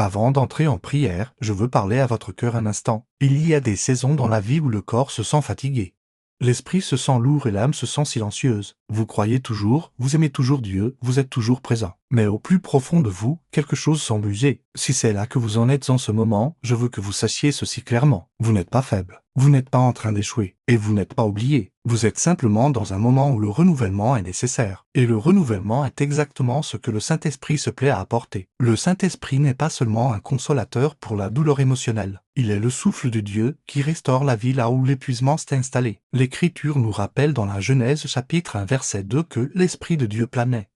Avant d'entrer en prière, je veux parler à votre cœur un instant. Il y a des saisons dans la vie où le corps se sent fatigué. L'esprit se sent lourd et l'âme se sent silencieuse. Vous croyez toujours, vous aimez toujours Dieu, vous êtes toujours présent. Mais au plus profond de vous, quelque chose semble usé. Si c'est là que vous en êtes en ce moment, je veux que vous sachiez ceci clairement. Vous n'êtes pas faible. Vous n'êtes pas en train d'échouer. Et vous n'êtes pas oublié. Vous êtes simplement dans un moment où le renouvellement est nécessaire. Et le renouvellement est exactement ce que le Saint-Esprit se plaît à apporter. Le Saint-Esprit n'est pas seulement un consolateur pour la douleur émotionnelle. Il est le souffle de Dieu qui restaure la vie là où l'épuisement s'est installé. L'Écriture nous rappelle dans la Genèse chapitre 1 verset 2 que l'Esprit de Dieu planait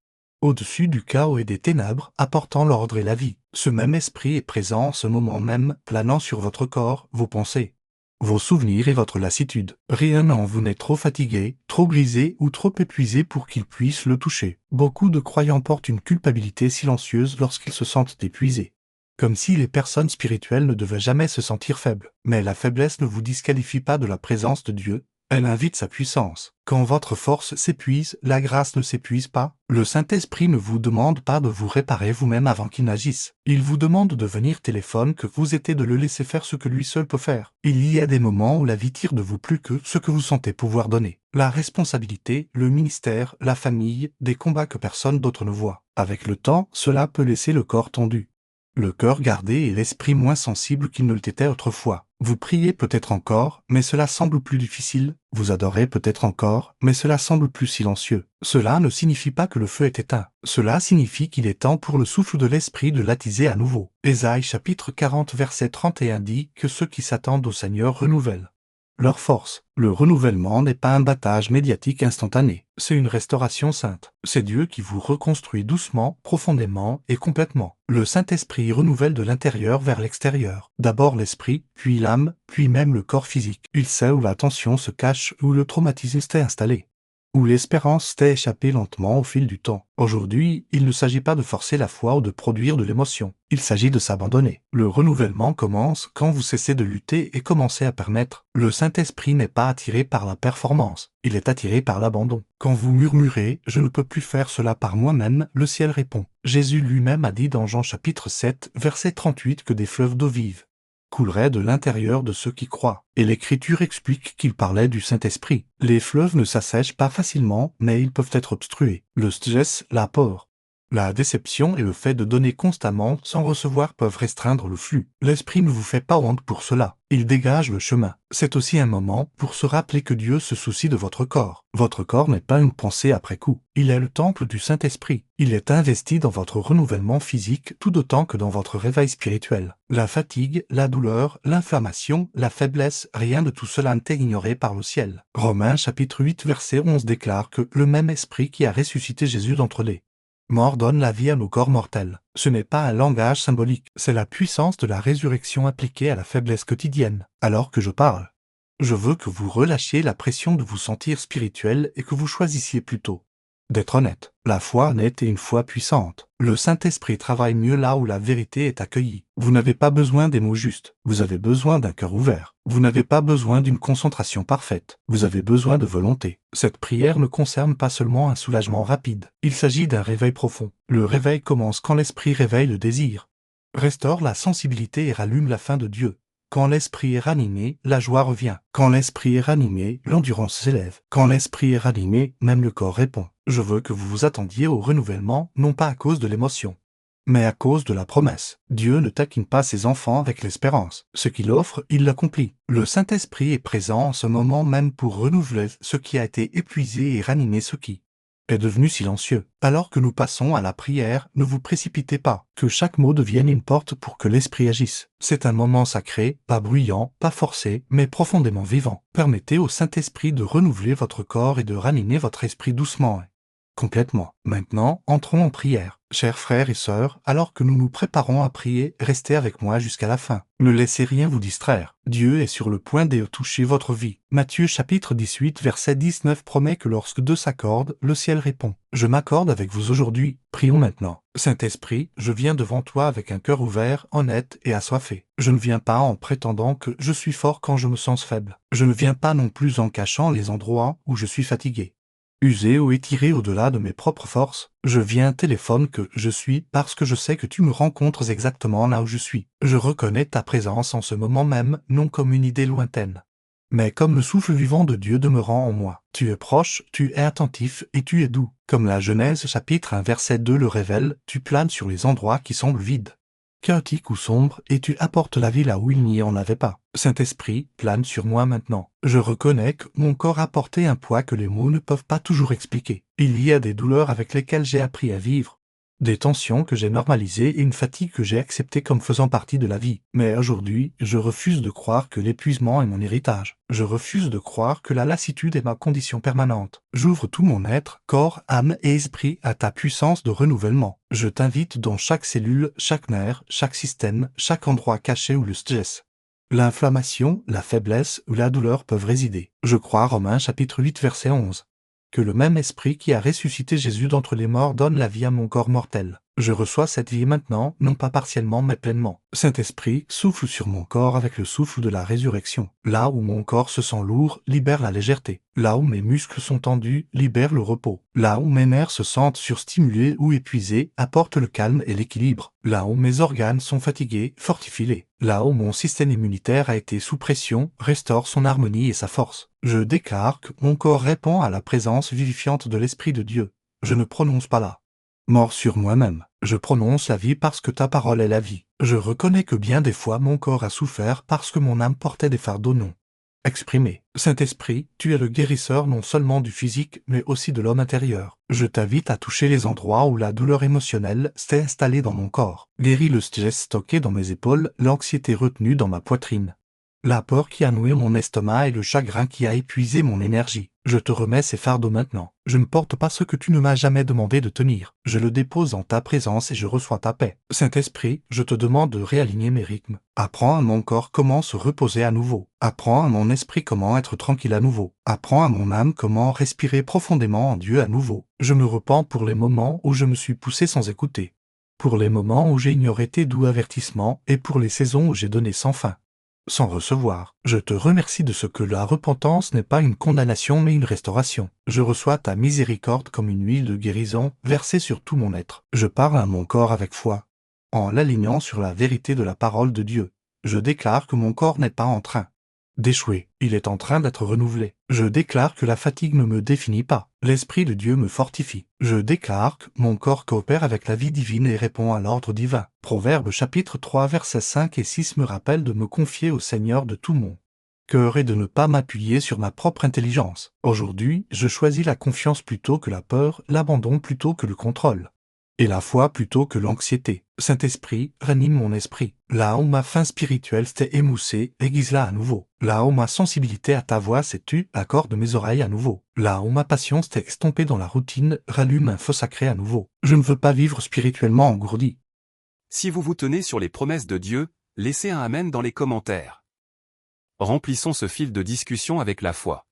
au-dessus du chaos et des ténèbres, apportant l'ordre et la vie. Ce même esprit est présent en ce moment même, planant sur votre corps, vos pensées, vos souvenirs et votre lassitude. Rien en vous n'est trop fatigué, trop brisé ou trop épuisé pour qu'il puisse le toucher. Beaucoup de croyants portent une culpabilité silencieuse lorsqu'ils se sentent épuisés. Comme si les personnes spirituelles ne devaient jamais se sentir faibles. Mais la faiblesse ne vous disqualifie pas de la présence de Dieu. Elle invite sa puissance. Quand votre force s'épuise, la grâce ne s'épuise pas. Le Saint-Esprit ne vous demande pas de vous réparer vous-même avant qu'il n'agisse. Il vous demande de venir téléphone que vous êtes et de le laisser faire ce que lui seul peut faire. Il y a des moments où la vie tire de vous plus que ce que vous sentez pouvoir donner. La responsabilité, le ministère, la famille, des combats que personne d'autre ne voit. Avec le temps, cela peut laisser le corps tendu, le cœur gardé et l'esprit moins sensible qu'il ne l'était autrefois. Vous priez peut-être encore, mais cela semble plus difficile. Vous adorez peut-être encore, mais cela semble plus silencieux. Cela ne signifie pas que le feu est éteint. Cela signifie qu'il est temps pour le souffle de l'esprit de l'attiser à nouveau. Ésaïe chapitre 40 verset 31 dit que ceux qui s'attendent au Seigneur renouvellent leur force. Le renouvellement n'est pas un battage médiatique instantané. C'est une restauration sainte. C'est Dieu qui vous reconstruit doucement, profondément et complètement. Le Saint-Esprit renouvelle de l'intérieur vers l'extérieur. D'abord l'esprit, puis l'âme, puis même le corps physique. Il sait où la tension se cache, où le traumatisme s'est installé, où l'espérance s'est échappée lentement au fil du temps. Aujourd'hui, il ne s'agit pas de forcer la foi ou de produire de l'émotion. Il s'agit de s'abandonner. Le renouvellement commence quand vous cessez de lutter et commencez à permettre. Le Saint-Esprit n'est pas attiré par la performance. Il est attiré par l'abandon. Quand vous murmurez « Je ne peux plus faire cela par moi-même », le ciel répond. Jésus lui-même a dit dans Jean chapitre 7, verset 38 que des fleuves d'eau vive coulerait de l'intérieur de ceux qui croient. Et l'Écriture explique qu'il parlait du Saint-Esprit. Les fleuves ne s'assèchent pas facilement, mais ils peuvent être obstrués. Le stress, la peur, la déception et le fait de donner constamment sans recevoir peuvent restreindre le flux. L'Esprit ne vous fait pas honte pour cela. Il dégage le chemin. C'est aussi un moment pour se rappeler que Dieu se soucie de votre corps. Votre corps n'est pas une pensée après coup. Il est le temple du Saint-Esprit. Il est investi dans votre renouvellement physique tout autant que dans votre réveil spirituel. La fatigue, la douleur, l'inflammation, la faiblesse, rien de tout cela n'est ignoré par le ciel. Romains chapitre 8 verset 11 déclare que le même Esprit qui a ressuscité Jésus d'entre les morts donne la vie à nos corps mortels. Ce n'est pas un langage symbolique, c'est la puissance de la résurrection appliquée à la faiblesse quotidienne. Alors que je parle, je veux que vous relâchiez la pression de vous sentir spirituel et que vous choisissiez plutôt d'être honnête. La foi honnête est une foi puissante. Le Saint-Esprit travaille mieux là où la vérité est accueillie. Vous n'avez pas besoin des mots justes. Vous avez besoin d'un cœur ouvert. Vous n'avez pas besoin d'une concentration parfaite. Vous avez besoin de volonté. Cette prière ne concerne pas seulement un soulagement rapide. Il s'agit d'un réveil profond. Le réveil commence quand l'Esprit réveille le désir, restaure la sensibilité et rallume la faim de Dieu. Quand l'esprit est ranimé, la joie revient. Quand l'esprit est ranimé, l'endurance s'élève. Quand l'esprit est ranimé, même le corps répond. Je veux que vous vous attendiez au renouvellement, non pas à cause de l'émotion, mais à cause de la promesse. Dieu ne taquine pas ses enfants avec l'espérance. Ce qu'il offre, il l'accomplit. Le Saint-Esprit est présent en ce moment même pour renouveler ce qui a été épuisé et ranimer ce qui est devenu silencieux. Alors que nous passons à la prière, ne vous précipitez pas. Que chaque mot devienne une porte pour que l'Esprit agisse. C'est un moment sacré, pas bruyant, pas forcé, mais profondément vivant. Permettez au Saint-Esprit de renouveler votre corps et de ranimer votre esprit doucement et complètement. Maintenant, entrons en prière. Chers frères et sœurs, alors que nous nous préparons à prier, restez avec moi jusqu'à la fin. Ne laissez rien vous distraire. Dieu est sur le point de toucher votre vie. Matthieu chapitre 18 verset 19 promet que lorsque deux s'accordent, le ciel répond. Je m'accorde avec vous aujourd'hui. Prions maintenant. Saint-Esprit, je viens devant toi avec un cœur ouvert, honnête et assoiffé. Je ne viens pas en prétendant que je suis fort quand je me sens faible. Je ne viens pas non plus en cachant les endroits où je suis fatigué. Usé ou étiré au-delà de mes propres forces, je viens téléphone que je suis parce que je sais que tu me rencontres exactement là où je suis. Je reconnais ta présence en ce moment même, non comme une idée lointaine, mais comme le souffle vivant de Dieu demeurant en moi. Tu es proche, tu es attentif et tu es doux. Comme la Genèse chapitre 1 verset 2 le révèle, tu planes sur les endroits qui semblent vides, chaotique ou sombre, et tu apportes la vie là où il n'y en avait pas. Saint-Esprit, plane sur moi maintenant. Je reconnais que mon corps a porté un poids que les mots ne peuvent pas toujours expliquer. Il y a des douleurs avec lesquelles j'ai appris à vivre, des tensions que j'ai normalisées et une fatigue que j'ai acceptée comme faisant partie de la vie. Mais aujourd'hui, je refuse de croire que l'épuisement est mon héritage. Je refuse de croire que la lassitude est ma condition permanente. J'ouvre tout mon être, corps, âme et esprit à ta puissance de renouvellement. Je t'invite dans chaque cellule, chaque nerf, chaque système, chaque endroit caché où le stress, l'inflammation, la faiblesse ou la douleur peuvent résider. Je crois Romains chapitre 8 verset 11. Que le même esprit qui a ressuscité Jésus d'entre les morts donne la vie à mon corps mortel. Je reçois cette vie maintenant, non pas partiellement mais pleinement. Saint-Esprit, souffle sur mon corps avec le souffle de la résurrection. Là où mon corps se sent lourd, libère la légèreté. Là où mes muscles sont tendus, libère le repos. Là où mes nerfs se sentent surstimulés ou épuisés, apporte le calme et l'équilibre. Là où mes organes sont fatigués, fortifie-les. Là où mon système immunitaire a été sous pression, restaure son harmonie et sa force. Je déclare que mon corps répond à la présence vivifiante de l'Esprit de Dieu. Je ne prononce pas la mort sur moi-même. Je prononce la vie parce que ta parole est la vie. Je reconnais que bien des fois mon corps a souffert parce que mon âme portait des fardeaux non exprimés. Saint-Esprit, tu es le guérisseur non seulement du physique mais aussi de l'homme intérieur. Je t'invite à toucher les endroits où la douleur émotionnelle s'est installée dans mon corps. Guéris le stress stocké dans mes épaules, l'anxiété retenue dans ma poitrine, la peur qui a noué mon estomac et le chagrin qui a épuisé mon énergie. Je te remets ces fardeaux maintenant. Je ne porte pas ce que tu ne m'as jamais demandé de tenir. Je le dépose en ta présence et je reçois ta paix. Saint-Esprit, je te demande de réaligner mes rythmes. Apprends à mon corps comment se reposer à nouveau. Apprends à mon esprit comment être tranquille à nouveau. Apprends à mon âme comment respirer profondément en Dieu à nouveau. Je me repens pour les moments où je me suis poussé sans écouter, pour les moments où j'ai ignoré tes doux avertissements et pour les saisons où j'ai donné sans fin, sans recevoir. Je te remercie de ce que la repentance n'est pas une condamnation mais une restauration. Je reçois ta miséricorde comme une huile de guérison versée sur tout mon être. Je parle à mon corps avec foi, en l'alignant sur la vérité de la parole de Dieu. Je déclare que mon corps n'est pas en train d'échouer, il est en train d'être renouvelé. Je déclare que la fatigue ne me définit pas. L'Esprit de Dieu me fortifie. Je déclare que mon corps coopère avec la vie divine et répond à l'ordre divin. Proverbes chapitre 3 versets 5 et 6 me rappellent de me confier au Seigneur de tout mon cœur et de ne pas m'appuyer sur ma propre intelligence. Aujourd'hui, je choisis la confiance plutôt que la peur, l'abandon plutôt que le contrôle, et la foi plutôt que l'anxiété. Saint-Esprit, ranime mon esprit. Là où ma faim spirituelle s'est émoussée, aiguise-la à nouveau. Là où ma sensibilité à ta voix s'est tue, accorde mes oreilles à nouveau. Là où ma passion s'est estompée dans la routine, rallume un feu sacré à nouveau. Je ne veux pas vivre spirituellement engourdi. Si vous vous tenez sur les promesses de Dieu, laissez un amen dans les commentaires. Remplissons ce fil de discussion avec la foi.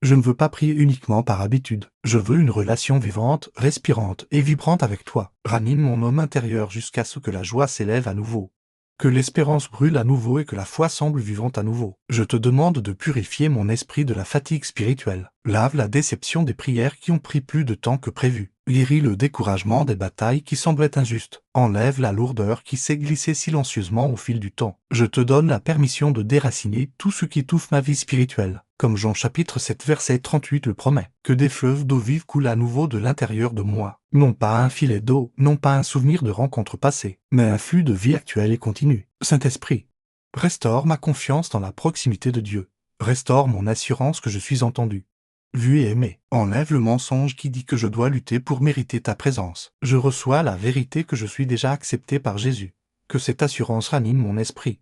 Je ne veux pas prier uniquement par habitude. Je veux une relation vivante, respirante et vibrante avec toi. Ranime mon homme intérieur jusqu'à ce que la joie s'élève à nouveau, que l'espérance brûle à nouveau et que la foi semble vivante à nouveau. Je te demande de purifier mon esprit de la fatigue spirituelle. Lave la déception des prières qui ont pris plus de temps que prévu. Guéris le découragement des batailles qui semblaient injustes. Enlève la lourdeur qui s'est glissée silencieusement au fil du temps. Je te donne la permission de déraciner tout ce qui étouffe ma vie spirituelle. Comme Jean chapitre 7 verset 38 le promet, que des fleuves d'eau vive coulent à nouveau de l'intérieur de moi. Non pas un filet d'eau, non pas un souvenir de rencontres passées, mais un flux de vie actuelle et continue. Saint-Esprit, restaure ma confiance dans la proximité de Dieu. Restaure mon assurance que je suis entendu, vu et aimé. Enlève le mensonge qui dit que je dois lutter pour mériter ta présence. Je reçois la vérité que je suis déjà accepté par Jésus. Que cette assurance ranime mon esprit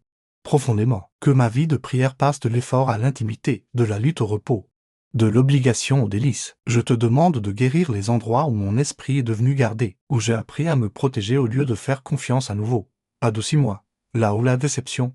profondément. Que ma vie de prière passe de l'effort à l'intimité, de la lutte au repos, de l'obligation au délice. Je te demande de guérir les endroits où mon esprit est devenu gardé, où j'ai appris à me protéger au lieu de faire confiance à nouveau. Adoucis-moi. Là où la déception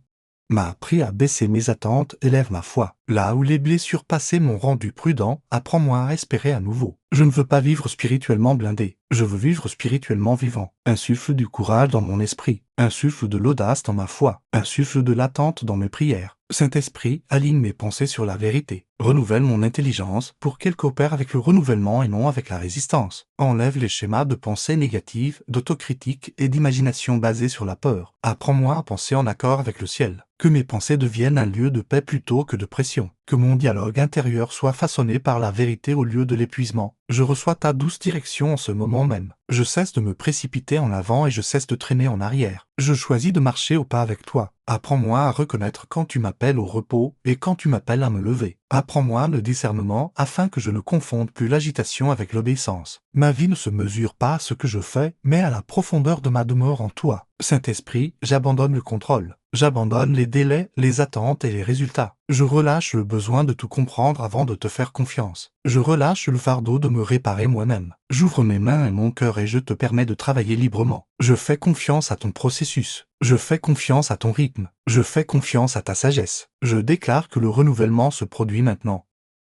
m'a appris à baisser mes attentes, élève ma foi. Là où les blessures passées m'ont rendu prudent, apprends-moi à espérer à nouveau. Je ne veux pas vivre spirituellement blindé, je veux vivre spirituellement vivant. Insuffle du courage dans mon esprit, insuffle de l'audace dans ma foi, insuffle de l'attente dans mes prières. Saint-Esprit, aligne mes pensées sur la vérité. Renouvelle mon intelligence pour qu'elle coopère avec le renouvellement et non avec la résistance. Enlève les schémas de pensée négative, d'autocritique et d'imagination basés sur la peur. Apprends-moi à penser en accord avec le ciel. Que mes pensées deviennent un lieu de paix plutôt que de pression. Que mon dialogue intérieur soit façonné par la vérité au lieu de l'épuisement. Je reçois ta douce direction en ce moment même. Je cesse de me précipiter en avant et je cesse de traîner en arrière. Je choisis de marcher au pas avec toi. Apprends-moi à reconnaître quand tu m'appelles au repos et quand tu m'appelles à me lever. Apprends-moi le discernement afin que je ne confonde plus l'agitation avec l'obéissance. Ma vie ne se mesure pas à ce que je fais, mais à la profondeur de ma demeure en toi. Saint-Esprit, j'abandonne le contrôle. J'abandonne les délais, les attentes et les résultats. Je relâche le besoin de tout comprendre avant de te faire confiance. Je relâche le fardeau de me réparer moi-même. J'ouvre mes mains et mon cœur et je te permets de travailler librement. Je fais confiance à ton processus. Je fais confiance à ton rythme. Je fais confiance à ta sagesse. Je déclare que le renouvellement se produit maintenant.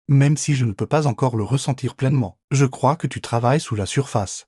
Même si je ne peux pas encore le ressentir pleinement, je crois que tu travailles sous la surface.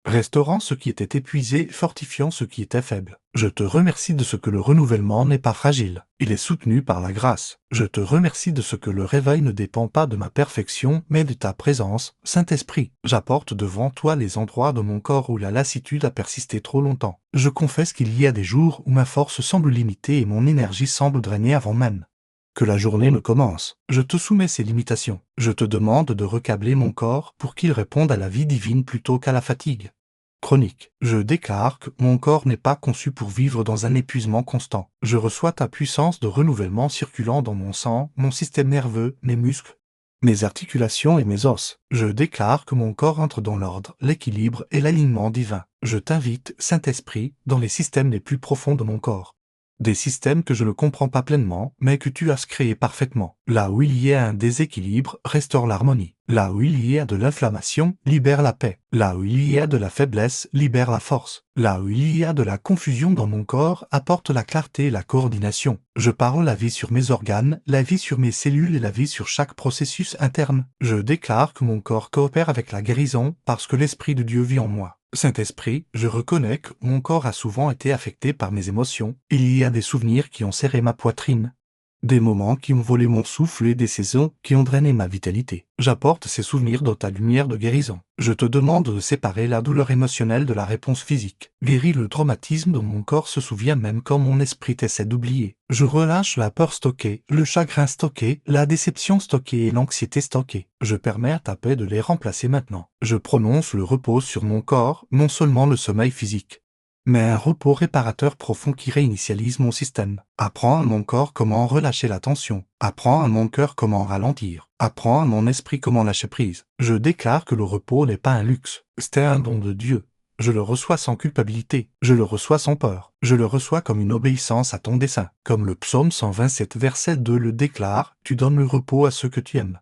Restaurant ce qui était épuisé, fortifiant ce qui était faible. Je te remercie de ce que le renouvellement n'est pas fragile. Il est soutenu par la grâce. Je te remercie de ce que le réveil ne dépend pas de ma perfection, mais de ta présence, Saint-Esprit. J'apporte devant toi les endroits de mon corps où la lassitude a persisté trop longtemps. Je confesse qu'il y a des jours où ma force semble limitée et mon énergie semble drainée avant même que la journée ne commence. Je te soumets ces limitations. Je te demande de recabler mon corps pour qu'il réponde à la vie divine plutôt qu'à la fatigue chronique. Je déclare que mon corps n'est pas conçu pour vivre dans un épuisement constant. Je reçois ta puissance de renouvellement circulant dans mon sang, mon système nerveux, mes muscles, mes articulations et mes os. Je déclare que mon corps entre dans l'ordre, l'équilibre et l'alignement divin. Je t'invite, Saint-Esprit, dans les systèmes les plus profonds de mon corps. Des systèmes que je ne comprends pas pleinement, mais que tu as créés parfaitement. Là où il y a un déséquilibre, restaure l'harmonie. Là où il y a de l'inflammation, libère la paix. Là où il y a de la faiblesse, libère la force. Là où il y a de la confusion dans mon corps, apporte la clarté et la coordination. Je parle la vie sur mes organes, la vie sur mes cellules et la vie sur chaque processus interne. Je déclare que mon corps coopère avec la guérison parce que l'Esprit de Dieu vit en moi. Saint-Esprit, je reconnais que mon corps a souvent été affecté par mes émotions. Il y a des souvenirs qui ont serré ma poitrine, des moments qui ont volé mon souffle et des saisons qui ont drainé ma vitalité. J'apporte ces souvenirs dans ta lumière de guérison. Je te demande de séparer la douleur émotionnelle de la réponse physique. Guéris le traumatisme dont mon corps se souvient même quand mon esprit essaie d'oublier. Je relâche la peur stockée, le chagrin stocké, la déception stockée et l'anxiété stockée. Je permets à ta paix de les remplacer maintenant. Je prononce le repos sur mon corps, non seulement le sommeil physique, mais un repos réparateur profond qui réinitialise mon système. Apprends à mon corps comment relâcher la tension. Apprends à mon cœur comment ralentir. Apprends à mon esprit comment lâcher prise. Je déclare que le repos n'est pas un luxe, c'est un don de Dieu. Je le reçois sans culpabilité. Je le reçois sans peur. Je le reçois comme une obéissance à ton dessein. Comme le psaume 127 verset 2 le déclare, tu donnes le repos à ceux que tu aimes.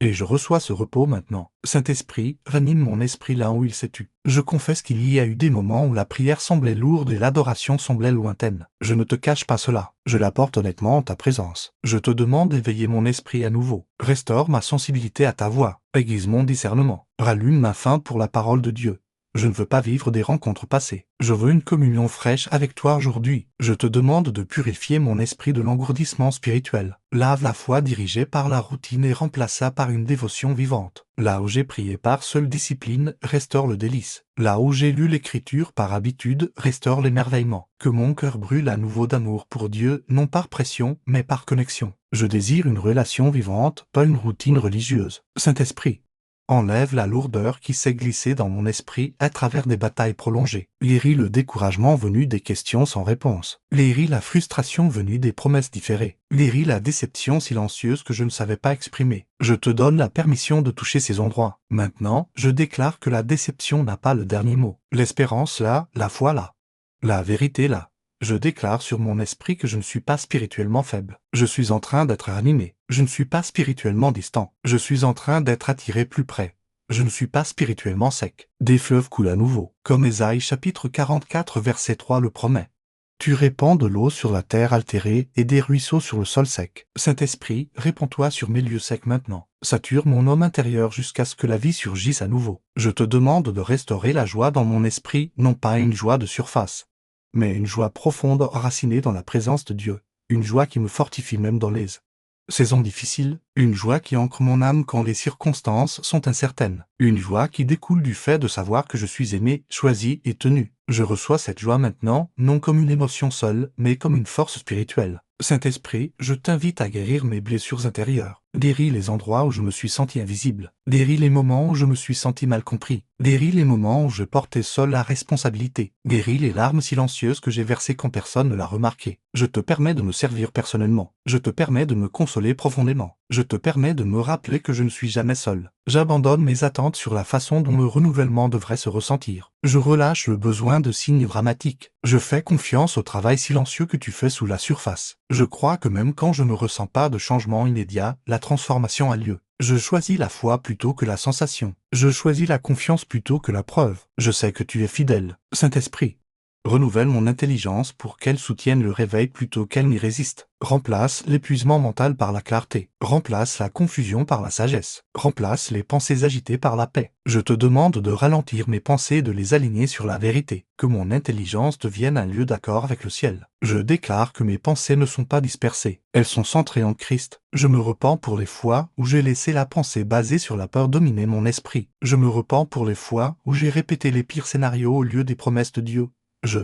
Et je reçois ce repos maintenant. Saint-Esprit, ranime mon esprit là où il s'est tu. Je confesse qu'il y a eu des moments où la prière semblait lourde et l'adoration semblait lointaine. Je ne te cache pas cela. Je l'apporte honnêtement en ta présence. Je te demande d'éveiller mon esprit à nouveau. Restaure ma sensibilité à ta voix. Aiguise mon discernement. Rallume ma faim pour la parole de Dieu. Je ne veux pas vivre des rencontres passées. Je veux une communion fraîche avec toi aujourd'hui. Je te demande de purifier mon esprit de l'engourdissement spirituel. Lave la foi dirigée par la routine et remplace-la par une dévotion vivante. Là où j'ai prié par seule discipline, restaure le délice. Là où j'ai lu l'écriture par habitude, restaure l'émerveillement. Que mon cœur brûle à nouveau d'amour pour Dieu, non par pression, mais par connexion. Je désire une relation vivante, pas une routine religieuse. Saint-Esprit, enlève la lourdeur qui s'est glissée dans mon esprit à travers des batailles prolongées. Guéris le découragement venu des questions sans réponse. Guéris la frustration venue des promesses différées. Guéris la déception silencieuse que je ne savais pas exprimer. Je te donne la permission de toucher ces endroits. Maintenant, je déclare que la déception n'a pas le dernier mot. L'espérance là, la foi là. La vérité là. Je déclare sur mon esprit que je ne suis pas spirituellement faible. Je suis en train d'être animé. Je ne suis pas spirituellement distant. Je suis en train d'être attiré plus près. Je ne suis pas spirituellement sec. Des fleuves coulent à nouveau. Comme Ésaïe chapitre 44 verset 3 le promet. Tu répands de l'eau sur la terre altérée et des ruisseaux sur le sol sec. Saint-Esprit, répands-toi sur mes lieux secs maintenant. Sature mon homme intérieur jusqu'à ce que la vie surgisse à nouveau. Je te demande de restaurer la joie dans mon esprit, non pas une joie de surface, mais une joie profonde enracinée dans la présence de Dieu, une joie qui me fortifie même dans l'aise. Saison difficile, une joie qui ancre mon âme quand les circonstances sont incertaines. Une joie qui découle du fait de savoir que je suis aimé, choisi et tenu. Je reçois cette joie maintenant, non comme une émotion seule, mais comme une force spirituelle. Saint-Esprit, je t'invite à guérir mes blessures intérieures. Guéris les endroits où je me suis senti invisible. Guéris les moments où je me suis senti mal compris. Guéris les moments où je portais seul la responsabilité. Guéris les larmes silencieuses que j'ai versées quand personne ne l'a remarqué. Je te permets de me servir personnellement. Je te permets de me consoler profondément. Je te permets de me rappeler que je ne suis jamais seul. J'abandonne mes attentes sur la façon dont le renouvellement devrait se ressentir. Je relâche le besoin de signes dramatiques. Je fais confiance au travail silencieux que tu fais sous la surface. Je crois que même quand je ne ressens pas de changement immédiat, la transformation a lieu. Je choisis la foi plutôt que la sensation. Je choisis la confiance plutôt que la preuve. Je sais que tu es fidèle. Saint-Esprit, renouvelle mon intelligence pour qu'elle soutienne le réveil plutôt qu'elle n'y résiste. Remplace l'épuisement mental par la clarté. Remplace la confusion par la sagesse. Remplace les pensées agitées par la paix. Je te demande de ralentir mes pensées et de les aligner sur la vérité. Que mon intelligence devienne un lieu d'accord avec le ciel. Je déclare que mes pensées ne sont pas dispersées. Elles sont centrées en Christ. Je me repens pour les fois où j'ai laissé la pensée basée sur la peur dominer mon esprit. Je me repens pour les fois où j'ai répété les pires scénarios au lieu des promesses de Dieu. Je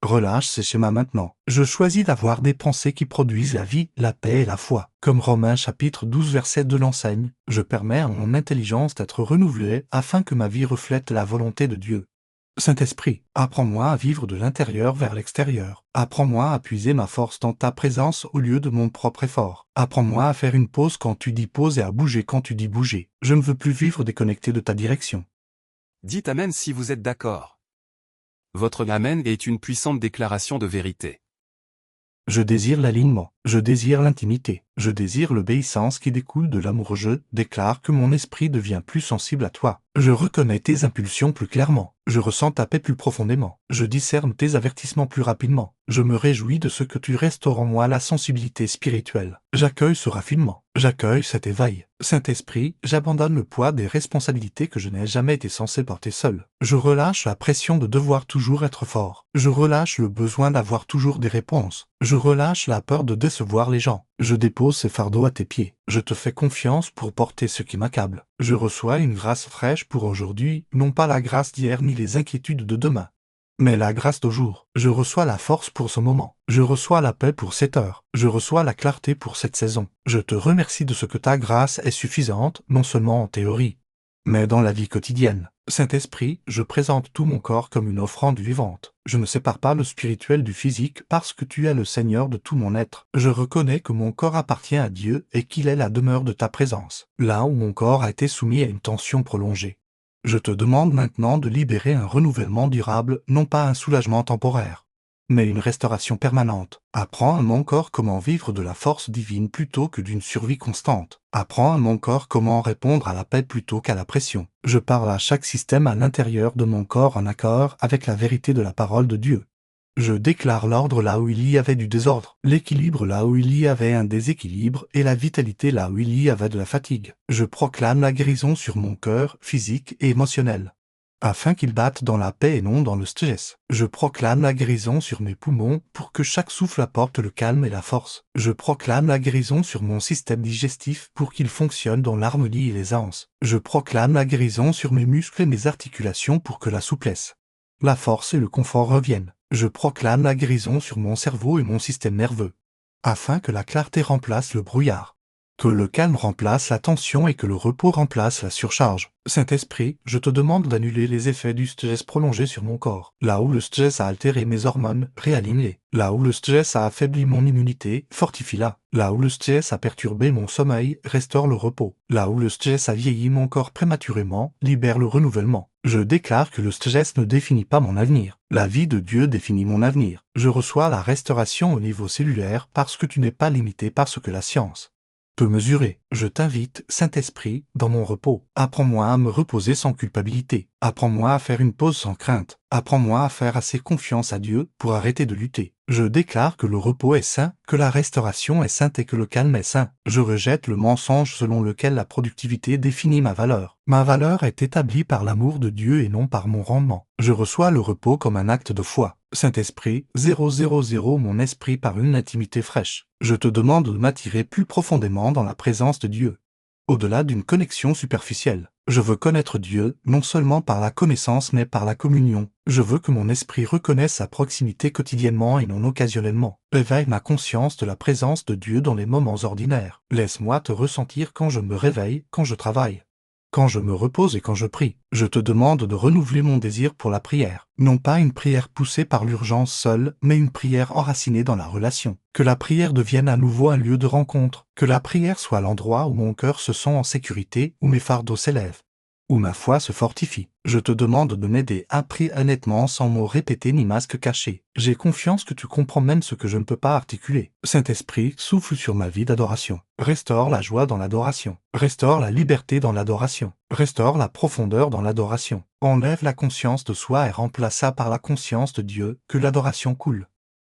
relâche ces schémas maintenant. Je choisis d'avoir des pensées qui produisent la vie, la paix et la foi. Comme Romains chapitre 12 verset 2 l'enseigne, je permets à mon intelligence d'être renouvelée afin que ma vie reflète la volonté de Dieu. Saint-Esprit, apprends-moi à vivre de l'intérieur vers l'extérieur. Apprends-moi à puiser ma force dans ta présence au lieu de mon propre effort. Apprends-moi à faire une pause quand tu dis pause et à bouger quand tu dis bouger. Je ne veux plus vivre déconnecté de ta direction. Dites Amen si vous êtes d'accord. Votre Amen est une puissante déclaration de vérité. Je désire l'alignement, je désire l'intimité, je désire l'obéissance qui découle de l'amour. Je déclare que mon esprit devient plus sensible à toi. Je reconnais tes impulsions plus clairement. Je ressens ta paix plus profondément. Je discerne tes avertissements plus rapidement. Je me réjouis de ce que tu restaures en moi la sensibilité spirituelle. J'accueille ce raffinement. J'accueille cet éveil. Saint-Esprit, j'abandonne le poids des responsabilités que je n'ai jamais été censé porter seul. Je relâche la pression de devoir toujours être fort. Je relâche le besoin d'avoir toujours des réponses. Je relâche la peur de décevoir les gens. Je dépose ces fardeaux à tes pieds. Je te fais confiance pour porter ce qui m'accable. Je reçois une grâce fraîche pour aujourd'hui, non pas la grâce d'hier ni les inquiétudes de demain, mais la grâce d'aujourd'hui. Je reçois la force pour ce moment. Je reçois la paix pour cette heure. Je reçois la clarté pour cette saison. Je te remercie de ce que ta grâce est suffisante, non seulement en théorie, mais dans la vie quotidienne. Saint-Esprit, je présente tout mon corps comme une offrande vivante. Je ne sépare pas le spirituel du physique parce que tu es le Seigneur de tout mon être. Je reconnais que mon corps appartient à Dieu et qu'il est la demeure de ta présence, là où mon corps a été soumis à une tension prolongée. Je te demande maintenant de libérer un renouvellement durable, non pas un soulagement temporaire, mais une restauration permanente. Apprends à mon corps comment vivre de la force divine plutôt que d'une survie constante. Apprends à mon corps comment répondre à la paix plutôt qu'à la pression. Je parle à chaque système à l'intérieur de mon corps en accord avec la vérité de la parole de Dieu. Je déclare l'ordre là où il y avait du désordre, l'équilibre là où il y avait un déséquilibre et la vitalité là où il y avait de la fatigue. Je proclame la guérison sur mon cœur, physique et émotionnel, afin qu'ils battent dans la paix et non dans le stress. Je proclame la guérison sur mes poumons pour que chaque souffle apporte le calme et la force. Je proclame la guérison sur mon système digestif pour qu'il fonctionne dans l'harmonie et l'aisance. Je proclame la guérison sur mes muscles et mes articulations pour que la souplesse, la force et le confort reviennent. Je proclame la guérison sur mon cerveau et mon système nerveux, afin que la clarté remplace le brouillard, que le calme remplace la tension et que le repos remplace la surcharge. Saint-Esprit, je te demande d'annuler les effets du stress prolongé sur mon corps. Là où le stress a altéré mes hormones, réaligne-les. Là où le stress a affaibli mon immunité, fortifie-la. Là où le stress a perturbé mon sommeil, restaure le repos. Là où le stress a vieilli mon corps prématurément, libère le renouvellement. Je déclare que le stress ne définit pas mon avenir. La vie de Dieu définit mon avenir. Je reçois la restauration au niveau cellulaire parce que tu n'es pas limité par ce que la science peut mesurer. Je t'invite, Saint-Esprit, dans mon repos. Apprends-moi à me reposer sans culpabilité. Apprends-moi à faire une pause sans crainte. Apprends-moi à faire assez confiance à Dieu pour arrêter de lutter. Je déclare que le repos est sain, que la restauration est sainte et que le calme est sain. Je rejette le mensonge selon lequel la productivité définit ma valeur. Ma valeur est établie par l'amour de Dieu et non par mon rendement. Je reçois le repos comme un acte de foi. Saint-Esprit, 000 mon esprit par une intimité fraîche. Je te demande de m'attirer plus profondément dans la présence de Dieu. Au-delà d'une connexion superficielle. Je veux connaître Dieu, non seulement par la connaissance mais par la communion. Je veux que mon esprit reconnaisse sa proximité quotidiennement et non occasionnellement. Éveille ma conscience de la présence de Dieu dans les moments ordinaires. Laisse-moi te ressentir quand je me réveille, quand je travaille, quand je me repose et quand je prie. Je te demande de renouveler mon désir pour la prière. Non pas une prière poussée par l'urgence seule, mais une prière enracinée dans la relation. Que la prière devienne à nouveau un lieu de rencontre. Que la prière soit l'endroit où mon cœur se sent en sécurité, où mes fardeaux s'élèvent, où ma foi se fortifie. Je te demande de m'aider à prier honnêtement sans mots répétés ni masques cachés. J'ai confiance que tu comprends même ce que je ne peux pas articuler. Saint-Esprit, souffle sur ma vie d'adoration. Restaure la joie dans l'adoration. Restaure la liberté dans l'adoration. Restaure la profondeur dans l'adoration. Enlève la conscience de soi et remplace-la par la conscience de Dieu, que l'adoration coule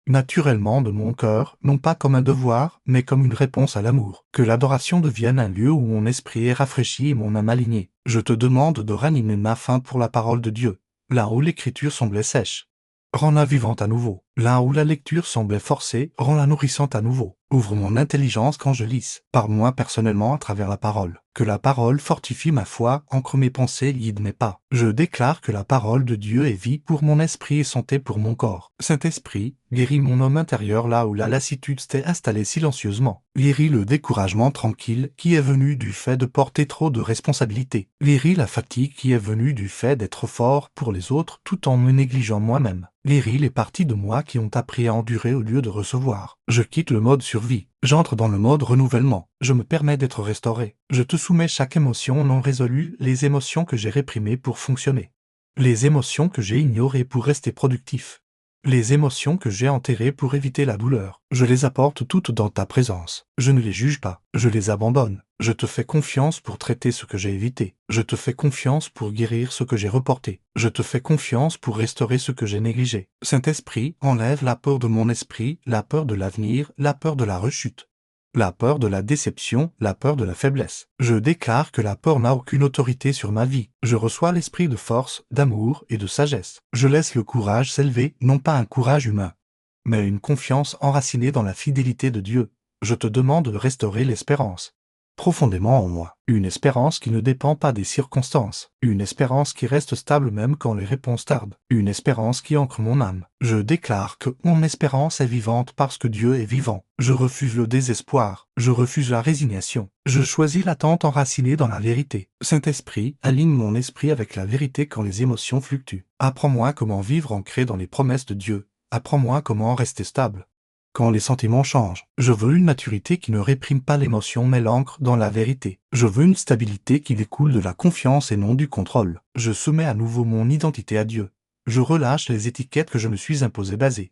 naturellement de mon cœur, non pas comme un devoir, mais comme une réponse à l'amour. Que l'adoration devienne un lieu où mon esprit est rafraîchi et mon âme alignée. Je te demande de ranimer ma faim pour la parole de Dieu, là où l'écriture semblait sèche. Rends-la vivante à nouveau. Là où la lecture semblait forcée, rends-la nourrissante à nouveau. Ouvre mon intelligence quand je lis. Parle-moi personnellement à travers la parole. Que la parole fortifie ma foi, ancre mes pensées, guide mes pas. Je déclare que la parole de Dieu est vie pour mon esprit et santé pour mon corps. Saint-Esprit, guéris mon homme intérieur là où la lassitude s'était installée silencieusement. Guéris le découragement tranquille qui est venu du fait de porter trop de responsabilités. Guéris la fatigue qui est venue du fait d'être fort pour les autres tout en me négligeant moi-même. Guéris les parties de moi qui ont appris à endurer au lieu de recevoir. Je quitte le mode survie. J'entre dans le mode renouvellement. Je me permets d'être restauré. Je te soumets chaque émotion non résolue, les émotions que j'ai réprimées pour fonctionner. Les émotions que j'ai ignorées pour rester productif. Les émotions que j'ai enterrées pour éviter la douleur. Je les apporte toutes dans ta présence. Je ne les juge pas. Je les abandonne. Je te fais confiance pour traiter ce que j'ai évité. Je te fais confiance pour guérir ce que j'ai reporté. Je te fais confiance pour restaurer ce que j'ai négligé. Saint-Esprit, enlève la peur de mon esprit, la peur de l'avenir, la peur de la rechute, la peur de la déception, la peur de la faiblesse. Je déclare que la peur n'a aucune autorité sur ma vie. Je reçois l'esprit de force, d'amour et de sagesse. Je laisse le courage s'élever, non pas un courage humain, mais une confiance enracinée dans la fidélité de Dieu. Je te demande de restaurer l'espérance profondément en moi. Une espérance qui ne dépend pas des circonstances. Une espérance qui reste stable même quand les réponses tardent. Une espérance qui ancre mon âme. Je déclare que mon espérance est vivante parce que Dieu est vivant. Je refuse le désespoir. Je refuse la résignation. Je choisis l'attente enracinée dans la vérité. Saint-Esprit, aligne mon esprit avec la vérité quand les émotions fluctuent. Apprends-moi comment vivre ancré dans les promesses de Dieu. Apprends-moi comment rester stable quand les sentiments changent. Je veux une maturité qui ne réprime pas l'émotion mais l'ancre dans la vérité. Je veux une stabilité qui découle de la confiance et non du contrôle. Je soumets à nouveau mon identité à Dieu. Je relâche les étiquettes que je me suis imposées basées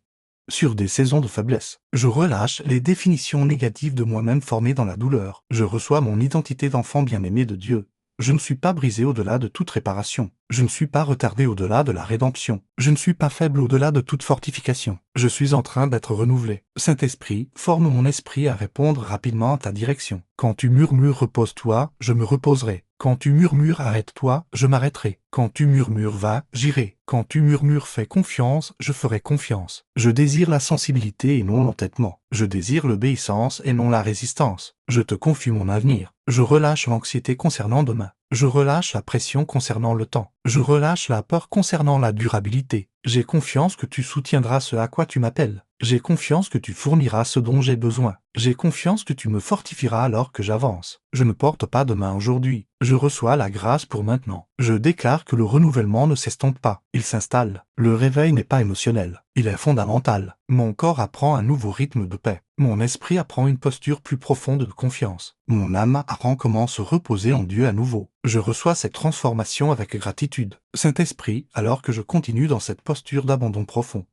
sur des saisons de faiblesse. Je relâche les définitions négatives de moi-même formées dans la douleur. Je reçois mon identité d'enfant bien-aimé de Dieu. Je ne suis pas brisé au-delà de toute réparation. Je ne suis pas retardé au-delà de la rédemption. Je ne suis pas faible au-delà de toute fortification. Je suis en train d'être renouvelé. Saint-Esprit, forme mon esprit à répondre rapidement à ta direction. Quand tu murmures repose-toi, je me reposerai. Quand tu murmures arrête-toi, je m'arrêterai. Quand tu murmures va, j'irai. Quand tu murmures fais confiance, je ferai confiance. Je désire la sensibilité et non l'entêtement. Je désire l'obéissance et non la résistance. Je te confie mon avenir. Je relâche l'anxiété concernant demain. Je relâche la pression concernant le temps. Je relâche la peur concernant la durabilité. J'ai confiance que tu soutiendras ce à quoi tu m'appelles. J'ai confiance que tu fourniras ce dont j'ai besoin. J'ai confiance que tu me fortifieras alors que j'avance. Je ne porte pas de main aujourd'hui. Je reçois la grâce pour maintenant. Je déclare que le renouvellement ne s'estompe pas. Il s'installe. Le réveil n'est pas émotionnel. Il est fondamental. Mon corps apprend un nouveau rythme de paix. Mon esprit apprend une posture plus profonde de confiance. Mon âme apprend comment se reposer en Dieu à nouveau. Je reçois cette transformation avec gratitude. Saint-Esprit, alors que je continue dans cette posture d'abandon profond,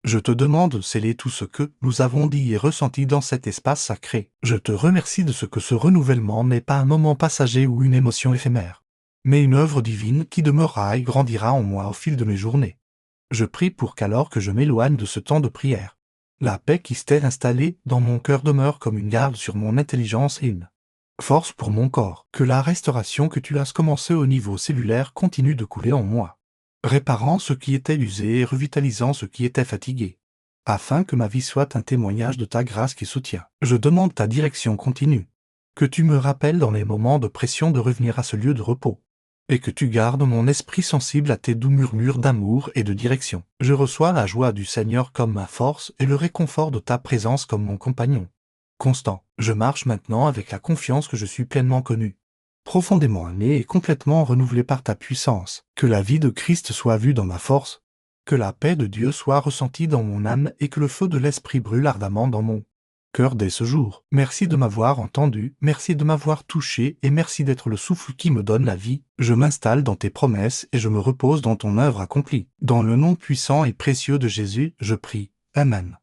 je te demande de sceller tout ce que nous avons dit et ressenti dans cet espace sacré. Je te remercie de ce que ce renouvellement n'est pas un moment passager ou une émotion éphémère, mais une œuvre divine qui demeurera et grandira en moi au fil de mes journées. Je prie pour qu'alors que je m'éloigne de ce temps de prière, la paix qui s'était installée dans mon cœur demeure comme une garde sur mon intelligence et une force pour mon corps, que la restauration que tu as commencée au niveau cellulaire continue de couler en moi, réparant ce qui était usé et revitalisant ce qui était fatigué, afin que ma vie soit un témoignage de ta grâce qui soutient. Je demande ta direction continue, que tu me rappelles dans les moments de pression de revenir à ce lieu de repos, et que tu gardes mon esprit sensible à tes doux murmures d'amour et de direction. Je reçois la joie du Seigneur comme ma force et le réconfort de ta présence comme mon compagnon constant. Je marche maintenant avec la confiance que je suis pleinement connu, profondément aimé et complètement renouvelé par ta puissance. Que la vie de Christ soit vue dans ma force, que la paix de Dieu soit ressentie dans mon âme et que le feu de l'Esprit brûle ardemment dans mon cœur dès ce jour. Merci de m'avoir entendu, merci de m'avoir touché et merci d'être le souffle qui me donne la vie. Je m'installe dans tes promesses et je me repose dans ton œuvre accomplie. Dans le nom puissant et précieux de Jésus, je prie. Amen.